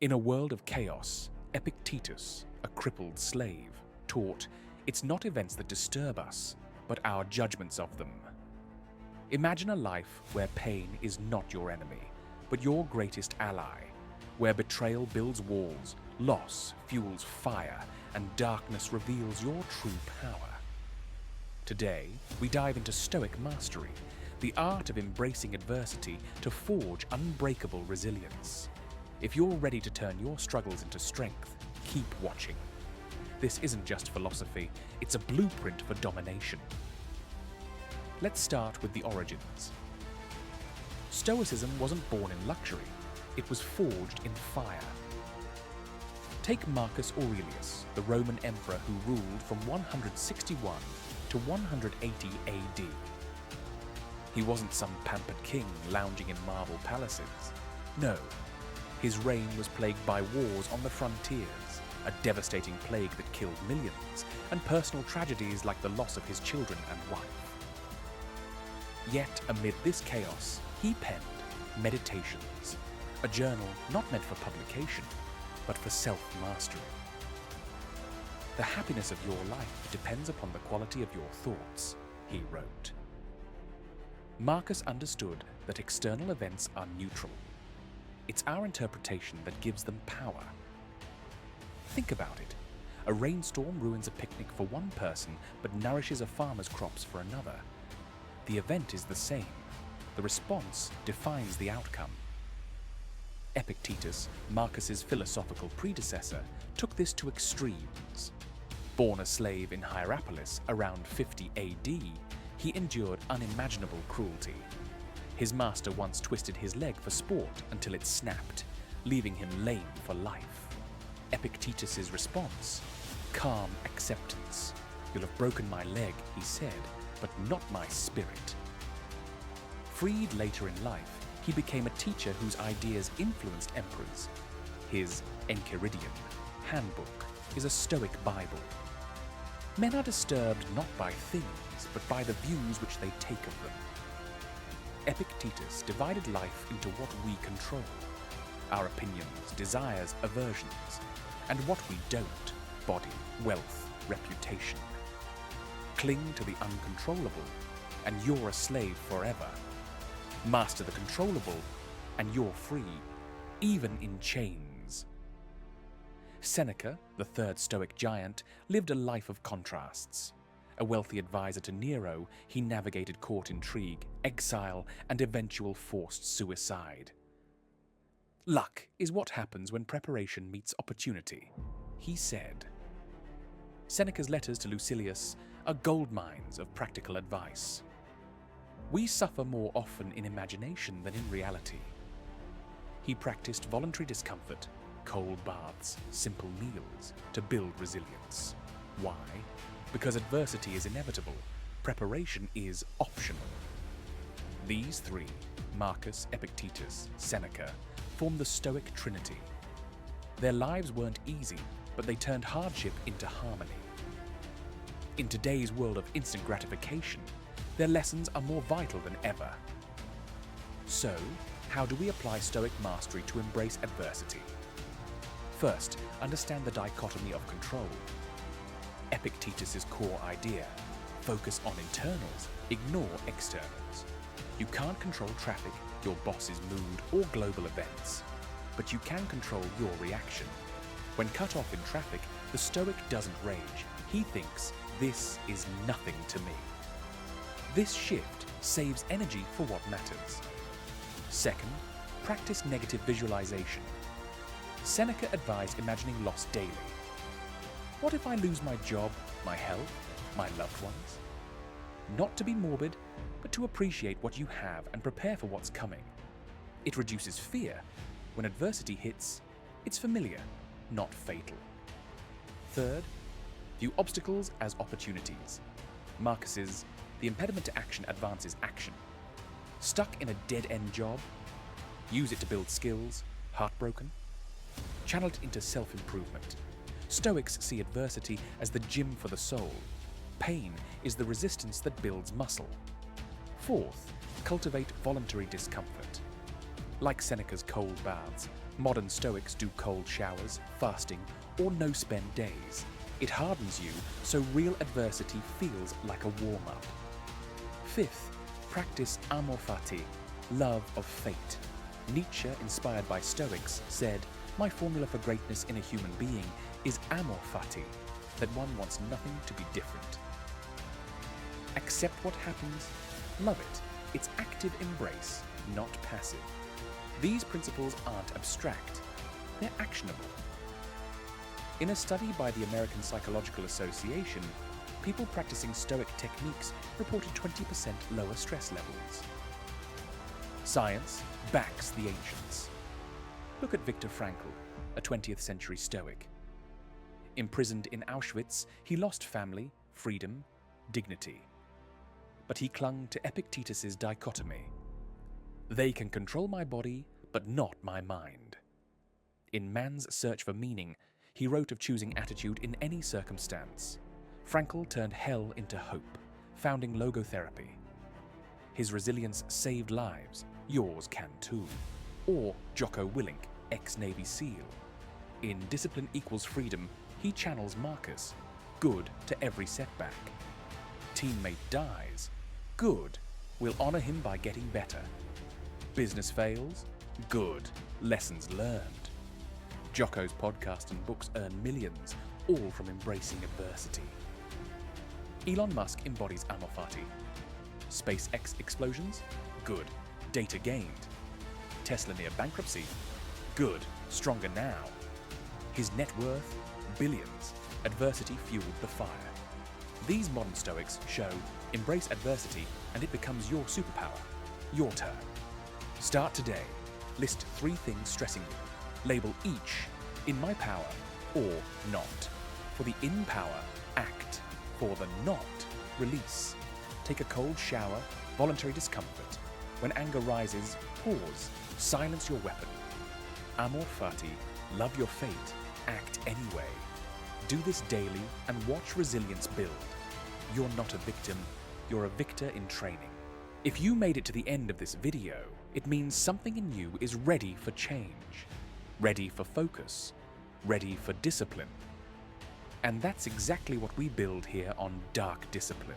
In a world of chaos, Epictetus, a crippled slave, taught, "It's not events that disturb us, but our judgments of them." Imagine a life where pain is not your enemy, but your greatest ally, where betrayal builds walls, loss fuels fire, and darkness reveals your true power. Today, we dive into Stoic mastery, the art of embracing adversity to forge unbreakable resilience. If you're ready to turn your struggles into strength, keep watching. This isn't just philosophy, it's a blueprint for domination. Let's start with the origins. Stoicism wasn't born in luxury, it was forged in fire. Take Marcus Aurelius, the Roman emperor who ruled from 161 to 180 AD. He wasn't some pampered king lounging in marble palaces. No, his reign was plagued by wars on the frontiers, a devastating plague that killed millions, and personal tragedies like the loss of his children and wife. Yet, amid this chaos, he penned Meditations, a journal not meant for publication, but for self-mastery. "The happiness of your life depends upon the quality of your thoughts," he wrote. Marcus understood that external events are neutral. It's our interpretation that gives them power. Think about it. A rainstorm ruins a picnic for one person but nourishes a farmer's crops for another. The event is the same. The response defines the outcome. Epictetus, Marcus's philosophical predecessor, took this to extremes. Born a slave in Hierapolis around 50 AD, he endured unimaginable cruelty. His master once twisted his leg for sport until it snapped, leaving him lame for life. Epictetus's response? Calm acceptance. "You'll have broken my leg," he said, "but not my spirit." Freed later in life, he became a teacher whose ideas influenced emperors. His Enchiridion handbook is a Stoic Bible. Men are disturbed not by things, but by the views which they take of them. Epictetus divided life into what we control, our opinions, desires, aversions, and what we don't, body, wealth, reputation. Cling to the uncontrollable, and you're a slave forever. Master the controllable, and you're free, even in chains. Seneca, the third Stoic giant, lived a life of contrasts. A wealthy advisor to Nero, he navigated court intrigue, exile, and eventual forced suicide. "Luck is what happens when preparation meets opportunity," he said. Seneca's letters to Lucilius are goldmines of practical advice. We suffer more often in imagination than in reality. He practiced voluntary discomfort, cold baths, simple meals, to build resilience. Why? Because adversity is inevitable, preparation is optional. These three, Marcus, Epictetus, Seneca, form the Stoic Trinity. Their lives weren't easy, but they turned hardship into harmony. In today's world of instant gratification, their lessons are more vital than ever. So, how do we apply Stoic mastery to embrace adversity? First, understand the dichotomy of control. Epictetus's core idea: focus on internals, ignore externals. You can't control traffic, your boss's mood, or global events, but you can control your reaction. When cut off in traffic, the Stoic doesn't rage. He thinks, "This is nothing to me." This shift saves energy for what matters. Second, practice negative visualization. Seneca advised imagining loss daily. What if I lose my job, my health, my loved ones? Not to be morbid, but to appreciate what you have and prepare for what's coming. It reduces fear. When adversity hits, it's familiar, not fatal. Third, view obstacles as opportunities. Marcus's "The impediment to action advances action." Stuck in a dead-end job? Use it to build skills. Heartbroken? Channel it into self-improvement. Stoics see adversity as the gym for the soul. Pain is the resistance that builds muscle. Fourth, cultivate voluntary discomfort. Like Seneca's cold baths, Modern Stoics do cold showers, fasting, or no-spend days. It hardens you so real adversity feels like a warm-up. Fifth, practice amor fati, love of fate. Nietzsche, inspired by Stoics, said, "My formula for greatness in a human being is amor fati, that one wants nothing to be different." Accept what happens, love it. It's active embrace, not passive. These principles aren't abstract, they're actionable. In a study by the American Psychological Association, people practicing Stoic techniques reported 20% lower stress levels. Science backs the ancients. Look at Viktor Frankl, a 20th century Stoic. Imprisoned in Auschwitz, he lost family, freedom, dignity. But he clung to Epictetus's dichotomy. They can control my body, but not my mind. In Man's Search for Meaning, he wrote of choosing attitude in any circumstance. Frankl turned hell into hope, founding logotherapy. His resilience saved lives, yours can too. Or Jocko Willink, ex-Navy SEAL. In Discipline Equals Freedom, he channels Marcus, good to every setback. Teammate dies, good, we'll honor him by getting better. Business fails, good, lessons learned. Jocko's podcast and books earn millions, all from embracing adversity. Elon Musk embodies amor fati. SpaceX explosions, good, data gained. Tesla near bankruptcy, good, stronger now. His net worth, billions, adversity fueled the fire. These modern Stoics show embrace adversity and it becomes your superpower, your turn. Start today. List 3 things stressing you. Label each in my power or not. For the in power, act. For the not, release. Take a cold shower, voluntary discomfort. When anger rises, pause. Silence your weapon. Amor fati, love your fate, act anyway. Do this daily and watch resilience build. You're not a victim, you're a victor in training. If you made it to the end of this video, it means something in you is ready for change, ready for focus, ready for discipline. And that's exactly what we build here on Dark Discipline.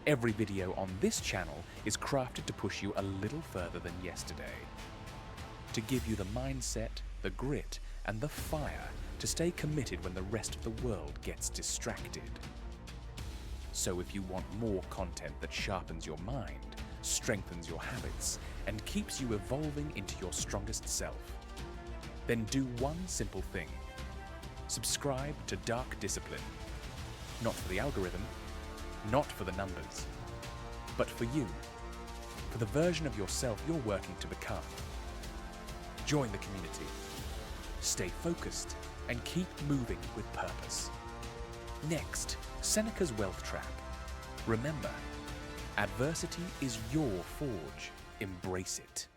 Every video on this channel is crafted to push you a little further than yesterday, to give you the mindset, the grit, and the fire to stay committed when the rest of the world gets distracted. So if you want more content that sharpens your mind, strengthens your habits, and keeps you evolving into your strongest self, then do one simple thing. Subscribe to Dark Discipline. Not for the algorithm, not for the numbers, but for you, for the version of yourself you're working to become. Join the community, stay focused, and keep moving with purpose. Next, Seneca's wealth trap. Remember, adversity is your forge. Embrace it.